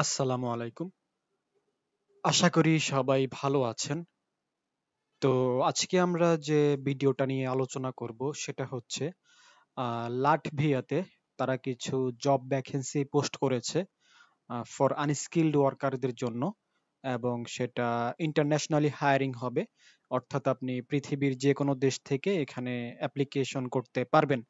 আসসালামু আলাইকুম। আশা করি সবাই ভালো আছেন। তো আজকে আমরা যে ভিডিওটা নিয়ে আলোচনা করব সেটা হচ্ছে লাটভিয়াতে তারা কিছু জব ভ্যাকেন্সি পোস্ট করেছে ফর আনস্কিলড ওয়ার্কারদের জন্য, এবং সেটা ইন্টারন্যাশনালি হায়ারিং হবে। অর্থাৎ আপনি পৃথিবীর যে কোনো দেশ থেকে এখানে অ্যাপ্লিকেশন করতে পারবেন।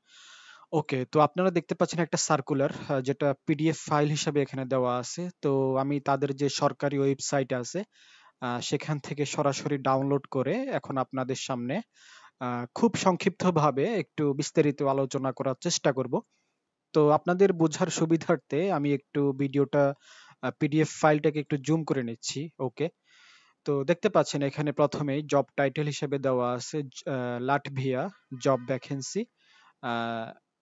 ওকে, তো আপনারা দেখতে পাচ্ছেন একটা সার্কুলার যেটা পিডিএফ ফাইল হিসাবে এখানে দেওয়া আছে। তো আমি তাদের যে সরকারি ওয়েবসাইট আছে সেখান থেকে সরাসরি ডাউনলোড করে এখন আপনাদের সামনে খুব সংক্ষিপ্তভাবে একটু বিস্তারিত আলোচনা করার চেষ্টা করব। তো আপনাদের বোঝার সুবিধার্থে আমি একটু ভিডিওটা পিডিএফ ফাইলটাকে একটু জুম করে নিচ্ছি। ওকে, তো দেখতে পাচ্ছেন এখানে প্রথমেই জব টাইটেল হিসেবে দেওয়া আছে লাটভিয়া জব ভ্যাকেন্সি।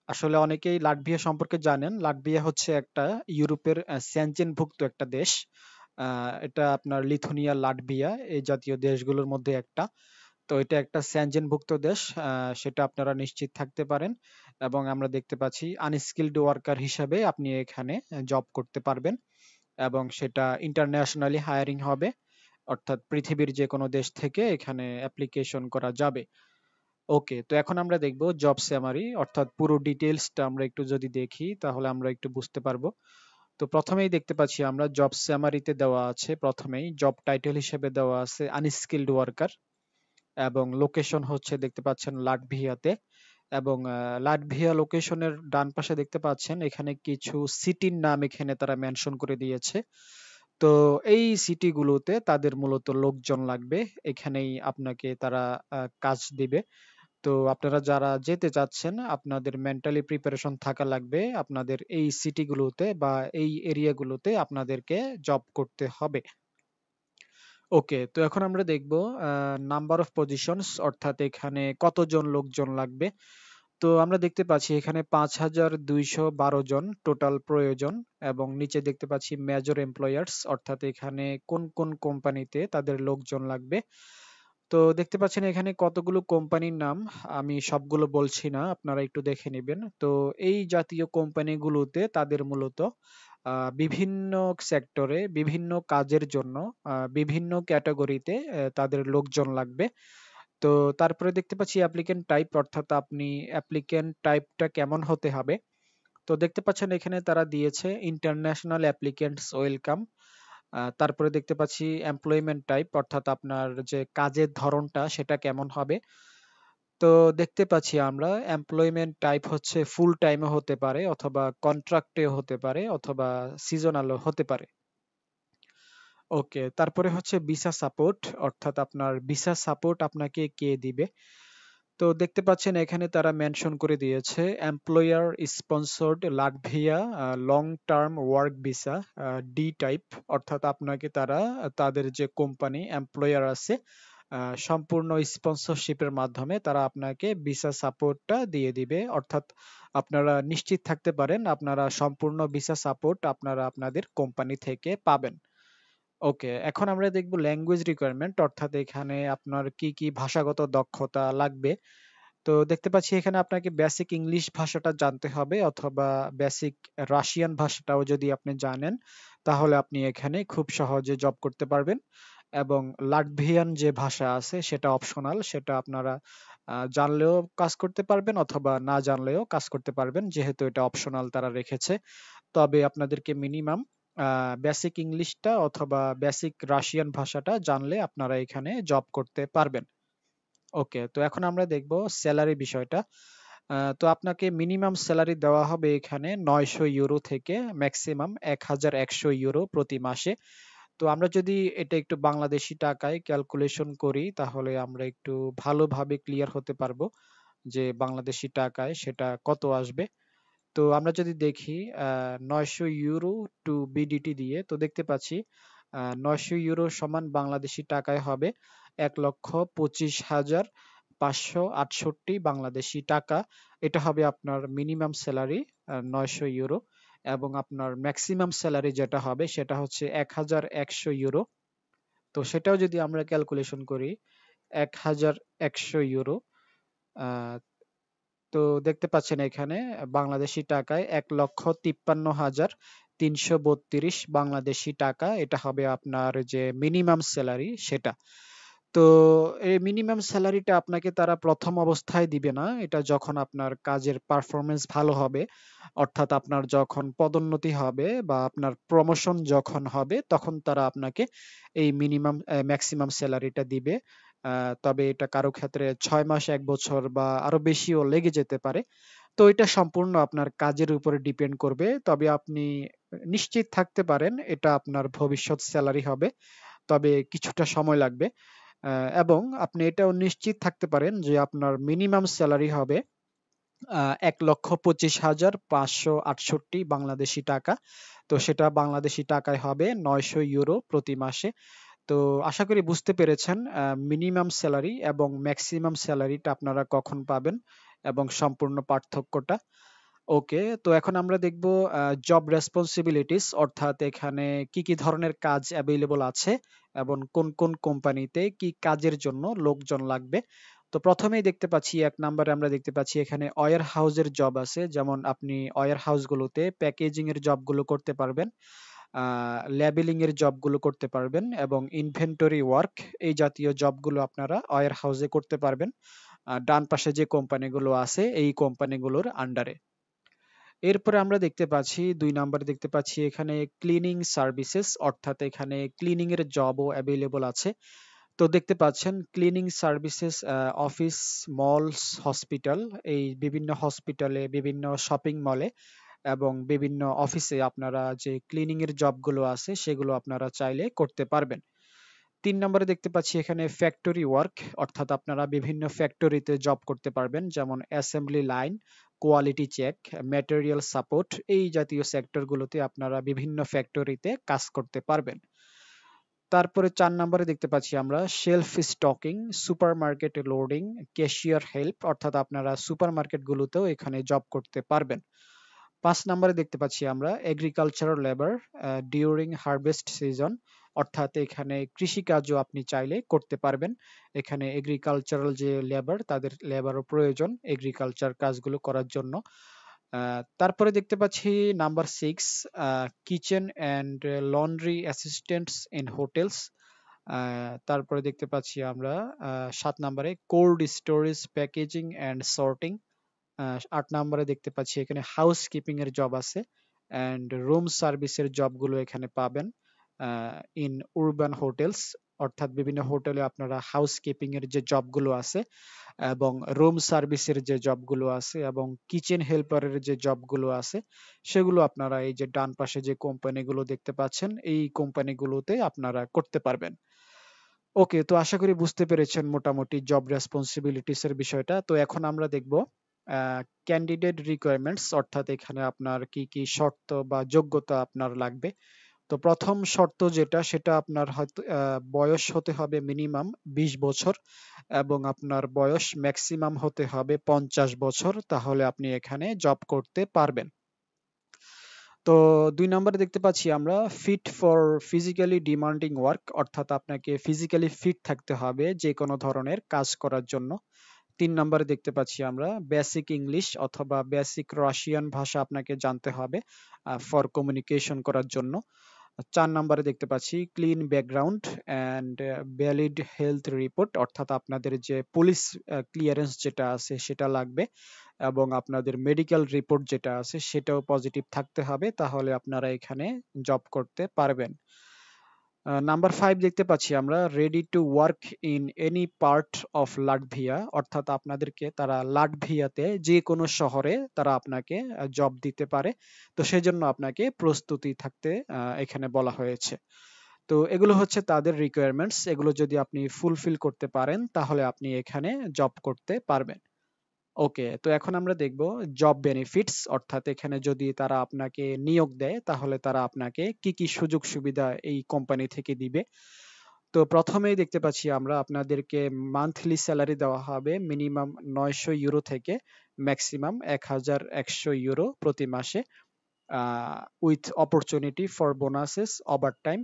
আসলে অনেকেই লাটভিয়া সম্পর্কে জানেন। লাটভিয়া হচ্ছে একটা ইউরোপের সেনজেনভুক্ত একটা দেশ। এটা আপনার লিথুনিয়া, লাটভিয়া এই জাতীয় দেশগুলোর মধ্যে একটা। তো এটা একটা সেনজেনভুক্ত দেশ, সেটা আপনারা নিশ্চিত থাকতে পারেন। এবং আমরা দেখতে পাচ্ছি আনস্কিলড ওয়ার্কার হিসাবে আপনি এখানে জব করতে পারবেন, এবং সেটা ইন্টারন্যাশনালি হায়ারিং হবে। অর্থাৎ পৃথিবীর যে কোনো দেশ থেকে এখানে অ্যাপ্লিকেশন করা যাবে। ওকে, তো এখন আমরা দেখব জব সামারি, অর্থাৎ পুরো ডিটেইলসটা আমরা একটু যদি দেখি তাহলে আমরা একটু বুঝতে পারবো। তো প্রথমেই দেখতে পাচ্ছি আমরা জব সামারিতে দেওয়া আছে, প্রথমেই জব টাইটেল হিসেবে দেওয়া আছে আনস্কিলড ওয়ার্কার, এবং লোকেশন হচ্ছে দেখতে পাচ্ছেন লাটভিয়াতে। এবং লাটভিয়া লোকেশনের ডান পাশে দেখতে পাচ্ছেন এখানে কিছু সিটির নাম এখানে তারা মেনশন করে দিয়েছে। তো এই সিটিগুলোতে তাদের মূলত লোকজন লাগবে, এখানেই আপনাকে তারা কাজ দিবে। তো আপনারা যারা যেতে চাচ্ছেন আপনাদের মেন্টালি প্রিপারেশন থাকা লাগবে, আপনাদের এই সিটিগুলোতে বা এই এরিয়াগুলোতে আপনাদেরকে জব করতে হবে। ওকে, তো এখন আমরা দেখব নাম্বার অফ পজিশনস, অর্থাৎ এখানে কতজন লোকজন লাগবে। তো আমরা দেখতে পাচ্ছি এখানে 5212 জন টোটাল প্রয়োজন, এবং নিচে দেখতে পাচ্ছি মেজর এমপ্লয়ার্স, অর্থাৎ এখানে কোন কোন কোম্পানিতে তাদের লোকজন লাগবে। তো দেখতে পাচ্ছেন এখানে কতগুলো কোম্পানির নাম, আমি সবগুলো বলছি না, আপনারা একটু দেখে নেবেন। তো এই জাতীয় কোম্পানিগুলোতে তাদের মূলত বিভিন্ন সেক্টরে বিভিন্ন কাজের জন্য বিভিন্ন ক্যাটাগরিতে তাদের লোকজন লাগবে। তো তারপরে দেখতে পাচ্ছি অ্যাপ্লিকেন্ট টাইপ, অর্থাৎ আপনি অ্যাপ্লিকেন্ট টাইপটা কেমন হতে হবে। তো দেখতে পাচ্ছেন এখানে তারা দিয়েছে ইন্টারন্যাশনাল অ্যাপ্লিকেন্টস ওয়েলকাম। তারপরে দেখতে পাচ্ছি এমপ্লয়মেন্ট টাইপ, অর্থাৎ আপনার যে কাজের ধরনটা সেটা কেমন হবে। তো দেখতে পাচ্ছি আমরা এমপ্লয়মেন্ট টাইপ হচ্ছে ফুল টাইমও হতে পারে, অথবা কন্ট্রাক্টেও হতে পারে, অথবা সিজনালও হতে পারে। ওকে, তারপরে হচ্ছে ভিসা সাপোর্ট, অর্থাৎ আপনার ভিসা সাপোর্ট আপনাকে কে দিবে। তো দেখতে পাচ্ছেন এখানে তারা মেনশন করে দিয়েছে employer sponsored Latvia long term work visa D type, অর্থাৎ আপনাকে তারা তাদের যে কোম্পানি এমপ্লয়ার আছে সম্পূর্ণ স্পন্সরশিপের মাধ্যমে তারা আপনাকে ভিসা সাপোর্টটা দিয়ে দিবে। অর্থাৎ আপনারা নিশ্চিত থাকতে পারেন আপনারা সম্পূর্ণ ভিসা সাপোর্ট আপনারা আপনাদের কোম্পানি থেকে পাবেন। ওকে, এখন আমরা দেখব ল্যাঙ্গুয়েজ রিকোয়ারমেন্ট, অর্থাৎ এখানে আপনার কি কি ভাষাগত দক্ষতা লাগবে। তো দেখতে পাচ্ছি এখানে আপনাকে বেসিক ইংলিশ ভাষাটা জানতে হবে, অথবা বেসিক রাশিয়ান ভাষাটাও যদি আপনি জানেন তাহলে আপনি এখানে খুব সহজে জব করতে পারবেন। এবং লাটভিয়ান যে ভাষা আছে সেটা অপশনাল, সেটা আপনারা জানলেও কাজ করতে পারবেন অথবা না জানলেও কাজ করতে পারবেন, যেহেতু এটা অপশনাল তারা রেখেছে। তবে আপনাদেরকে মিনিমাম বেসিক ইংলিশটা অথবা বেসিক রাশিয়ান ভাষাটা জানলে আপনারা এখানে জব করতে পারবেন। ওকে, তো এখন আমরা দেখব স্যালারি বিষয়টা। তো আপনাকে মিনিমাম স্যালারি দেওয়া হবে এখানে 900 ইউরো থেকে ম্যাক্সিমাম 1100 ইউরো প্রতি মাসে। তো আমরা যদি এটা একটু বাংলাদেশি টাকায় ক্যালকুলেশন করি তাহলে আমরা একটু ভালোভাবে ক্লিয়ার হতে পারবো যে বাংলাদেশি টাকায় সেটা কত আসবে। তো আমরা যদি দেখি 900 ইউরো টু বিডিটি দিয়ে, তো দেখতে পাচ্ছি 900 ইউরো সমান বাংলাদেশি টাকায় হবে 1,25,568 বাংলাদেশি টাকা। এটা হবে আপনার মিনিমাম স্যালারি 900 ইউরো, এবং আপনার ম্যাক্সিমাম স্যালারি যেটা হবে সেটা হচ্ছে 1,100 ইউরো। তো সেটাও যদি আমরা ক্যালকুলেশন করি 1,100 ইউরো, আহ, তো দেখতে পাচ্ছেন এখানে বাংলাদেশি টাকায় 1,53,000 332 বাংলাদেশি টাকা, এটা হবে আপনার যে মিনিমাম স্যালারি সেটা। তো এই মিনিমাম স্যালারিটা আপনাকে তারা প্রথম অবস্থায় দিবে না, এটা যখন আপনার কাজের পারফরমেন্স ভালো হবে, অর্থাৎ আপনার যখন পদোন্নতি হবে বা আপনার প্রমোশন যখন হবে তখন তারা আপনাকে এই মিনিমাম ম্যাক্সিমাম স্যালারিটা দিবে। তবে এটা কারো ক্ষেত্রে 6 মাস, 1 বছর বা আরো বেশিও লেগে যেতে পারে। তো এটা সম্পূর্ণ আপনার কাজের উপরে ডিপেন্ড করবে, তবে আপনি নিশ্চিত থাকতে পারেন এটা আপনার ভবিষ্যৎ স্যালারি হবে, তবে কিছুটা সময় লাগবে। এবং আপনি এটাও নিশ্চিত থাকতে পারেন যে আপনার মিনিমাম স্যালারি হবে 1,25,568 বাংলাদেশি টাকা। তো সেটা বাংলাদেশি টাকায় হবে 900 ইউরো প্রতি মাসে। তো আশা করি বুঝতে পেরেছেন মিনিমাম স্যালারি এবং ম্যাক্সিমাম স্যালারিটা আপনারা কখন পাবেন এবং সম্পূর্ণ পার্থক্যটা। ওকে, তো এখন আমরা দেখব জব রেসপন্সিবিলিটিস, অর্থাৎ এখানে কি কি ধরনের কাজ অ্যাভেলেবল আছে এবং কোন কোন কোম্পানিতে কি কাজের জন্য লোকজন লাগবে। তো প্রথমেই দেখতে পাচ্ছি 1 নম্বরে আমরা দেখতে পাচ্ছি এখানে ওয়্যার হাউসের জব আছে, যেমন আপনি ওয়্যার হাউসগুলোতে প্যাকেজিং এর জবগুলো করতে পারবেন, লেবেলিং এর জবগুলো করতে পারবেন এবং ইনভেন্টরি ওয়ার্ক, এই জাতীয় জবগুলো আপনারা ওয়্যার হাউসে করতে পারবেন ডান পাশে যে কোম্পানিগুলো আছে এই কোম্পানিগুলোর আন্ডারে। এরপরে আমরা দেখতে পাচ্ছি 2 নম্বরে দেখতে পাচ্ছি এখানে ক্লিনিং সার্ভিসেস, অর্থাৎ এখানে ক্লিনিং এর জবও অ্যাভেলেবল আছে। তো দেখতে পাচ্ছেন cleaning services, office, malls, hospital, এই বিভিন্ন হসপিটালে, বিভিন্ন শপিং মলে এবং বিভিন্ন অফিসে আপনারা যে ক্লিনিং এর জবগুলো আছে সেগুলো আপনারা চাইলে করতে পারবেন। 3 নম্বরে দেখতে পাচ্ছি এখানে ফ্যাক্টরি ওয়ার্ক, অর্থাৎ আপনারা বিভিন্ন ফ্যাক্টরিতে জব করতে পারবেন, যেমন assembly line, quality check, material support, এই জাতীয় সেক্টরগুলোতে আপনারা বিভিন্ন ফ্যাক্টরিতে কাজ করতে পারবেন। তারপরে 4 নম্বরে দেখতে পাচ্ছি আমরা shelf stocking, supermarket loading, cashier help, অর্থাৎ আপনারা সুপারমার্কেটগুলোতেও এখানে জব করতে পারবেন। 5 নম্বরে দেখতে পাচ্ছি আমরা agricultural labour during harvest season, অর্থাৎ এখানে কৃষিকাজও আপনি চাইলে করতে পারবেন। এখানে এগ্রিকালচারাল যে লেবার, তাদের লেবারও প্রয়োজন এগ্রিকালচার কাজগুলো করার জন্য। তারপরে দেখতে পাচ্ছি number 6, kitchen and laundry assistants in hotels. তারপরে দেখতে পাচ্ছি আমরা 7 নম্বরে cold storage, packaging and sorting. 8 নম্বরে দেখতে পাচ্ছি এখানে হাউস কিপিং এর জব আছে অ্যান্ড রুম সার্ভিসের জবগুলো এখানে পাবেন ইন উরবান হোটেলস, অর্থাৎ বিভিন্ন হোটেলে আপনারা হাউস কিপিং এর যে জবগুলো আছে এবং রুম সার্ভিসের যে জবগুলো আছে এবং কিচেন হেল্পারের যে জবগুলো আছে সেগুলো আপনারা এই যে ডান পাশে যে কোম্পানিগুলো দেখতে পাচ্ছেন এই কোম্পানিগুলোতে আপনারা করতে পারবেন। ওকে, তো আশা করি বুঝতে পেরেছেন মোটামুটি জব রেসপন্সিবিলিটিস এর বিষয়টা। তো এখন আমরা দেখব ক্যান্ডিডেট রিকোয়ারমেন্টস, অর্থাৎ এখানে আপনার কি কি শর্ত বা যোগ্যতা আপনার লাগবে। তো প্রথম শর্ত যেটা, সেটা আপনার হয়তো বয়স হতে হবে মিনিমাম 20 বছর এবং আপনার বয়স ম্যাক্সিমাম হতে হবে 50 বছর, তাহলে আপনি এখানে জব করতে পারবেন। তো 2 নম্বরে দেখতে পাচ্ছি আমরা fit for physically demanding work, অর্থাৎ আপনাকে ফিজিক্যালি ফিট থাকতে হবে যে কোনো ধরনের কাজ করার জন্য। 3 নম্বরে দেখতে পাচ্ছি আমরা বেসিক ইংলিশ অথবা বেসিক রাশিয়ান ভাষা আপনাকে জানতে হবে ফর কমিউনিকেশন করার জন্য। 4 নম্বরে দেখতে পাচ্ছি clean background and valid health report, অর্থাৎ আপনাদের যে পুলিশ ক্লিয়ারেন্স যেটা আছে সেটা লাগবে এবং আপনাদের মেডিকেল রিপোর্ট যেটা আছে সেটাও পজিটিভ থাকতে হবে, তাহলে আপনারা এখানে জব করতে পারবেন। নাম্বার 5 দেখতে পাচ্ছি আমরা ready to work in any part of Latvia, অর্থাৎ আপনাদেরকে তারা লাটভিয়াতে যে কোনো শহরে তারা আপনাকে জব দিতে পারে। তো সেজন্য আপনাকে প্রস্তুতি থাকতে এখানে বলা হয়েছে। তো এগুলো হচ্ছে তাদের রিকোয়ারমেন্টস, এগুলো যদি আপনি ফুলফিল করতে পারেন তাহলে আপনি এখানে জব করতে পারবেন। ওকে, তো এখন আমরা দেখব জব বেনিফিটস, অর্থাৎ এখানে যদি তারা আপনাকে নিয়োগ দেয় তাহলে তারা আপনাকে কি কি সুযোগ সুবিধা এই কোম্পানি থেকে দিবে। তো প্রথমেই দেখতে পাচ্ছি আমরা আপনাদেরকে মান্থলি স্যালারি দেওয়া হবে মিনিমাম 900 ইউরো থেকে ম্যাক্সিমাম 1100 ইউরো প্রতি মাসে, with opportunity for bonuses overtime,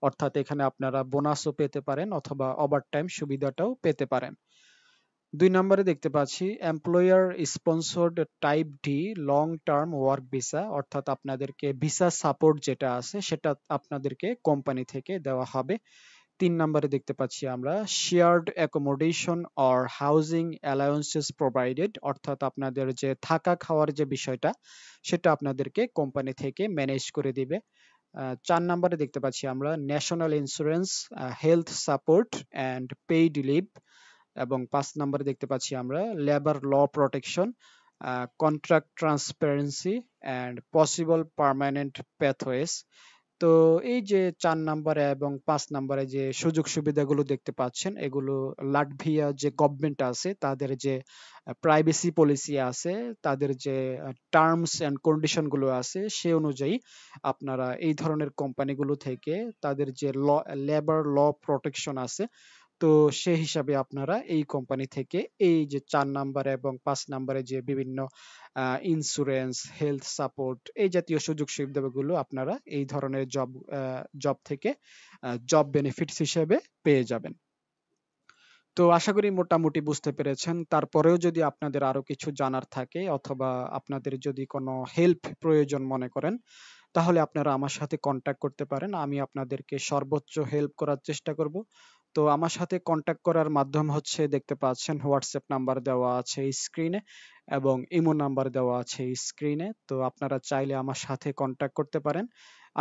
অর্থাৎ এখানে আপনারা বোনাসও পেতে পারেন অথবা ওভারটাইম সুবিধাটাও পেতে পারেন। 2 নম্বরে দেখতে পাচ্ছি employer sponsored type D long term work visa, অর্থাৎ আপনাদেরকে ভিসা সাপোর্ট যেটা আছে সেটা আপনাদেরকে কোম্পানি থেকে দেওয়া হবে। 3 নম্বরে দেখতে পাচ্ছি আমরা shared accommodation or housing allowances provided, অর্থাৎ আপনাদের যে থাকা খাওয়ার যে বিষয়টা সেটা আপনাদেরকে কোম্পানি থেকে ম্যানেজ করে দিবে। 4 নম্বরে দেখতে পাচ্ছি আমরা national insurance, health support and paid leave, এবং 5 নম্বরে দেখতে পাচ্ছি আমরা labour law protection, contract transparency and possible permanent pathways. তো এই যে 4 নাম্বারে এবং 5 নাম্বারে যে সুযোগ সুবিধাগুলো দেখতে পাচ্ছেন, এগুলো লাটভিয়া যে গভর্নমেন্ট আছে তাদের যে প্রাইভেসি পলিসি আছে, তাদের যে টার্মস এন্ড কন্ডিশন গুলো আছে সে অনুযায়ী আপনারা এই ধরনের কোম্পানিগুলো থেকে তাদের যে লেবার ল প্রোটেকশন আছে, তো সে হিসাবে আপনারা এই কোম্পানি থেকে এই যে 4 নাম্বারে এবং 5 নাম্বারে যে বিভিন্ন ইন্স্যুরেন্স, হেলথ সাপোর্ট এই জাতীয় সুযোগ সুবিধাগুলো আপনারা এই ধরনের জব থেকে জব বেনিফিটস হিসেবে পেয়ে যাবেন। তো আশা করি মোটামুটি বুঝতে পেরেছেন। তারপরেও যদি আপনাদের আরো কিছু জানার থাকে অথবা আপনাদের যদি কোনো হেল্প প্রয়োজন মনে করেন, তাহলে আপনারা আমার সাথে কন্ট্যাক্ট করতে পারেন। আমি আপনাদেরকে সর্বোচ্চ হেল্প করার চেষ্টা করব। তো আমার সাথে কন্ট্যাক্ট করার মাধ্যম হচ্ছে দেখতে পাচ্ছেন হোয়াটসঅ্যাপ নাম্বার দেওয়া আছে স্ক্রিনে এবং ইমো নাম্বার দেওয়া আছে স্ক্রিনে। তো আপনারা চাইলে আমার সাথে কন্ট্যাক্ট করতে পারেন।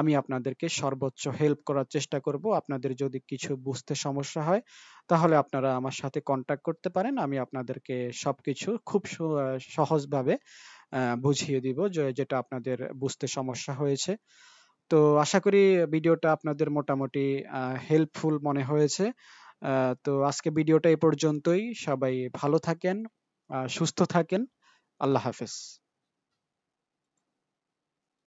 আমি আপনাদেরকে সর্বোচ্চ হেল্প করার চেষ্টা করব। আপনাদের যদি কিছু বুঝতে সমস্যা হয় তাহলে আপনারা আমার সাথে কন্ট্যাক্ট করতে পারেন। আমি আপনাদেরকে সবকিছু খুব সহজভাবে বুঝিয়ে দিব যেটা আপনাদের বুঝতে সমস্যা হয়েছে। তো আশা করি ভিডিওটা আপনাদের মোটামুটি হেল্পফুল মনে হয়েছে। তো আজকে ভিডিওটা এই পর্যন্তই। সবাই ভালো থাকেন, সুস্থ থাকেন। আল্লাহ হাফেজ।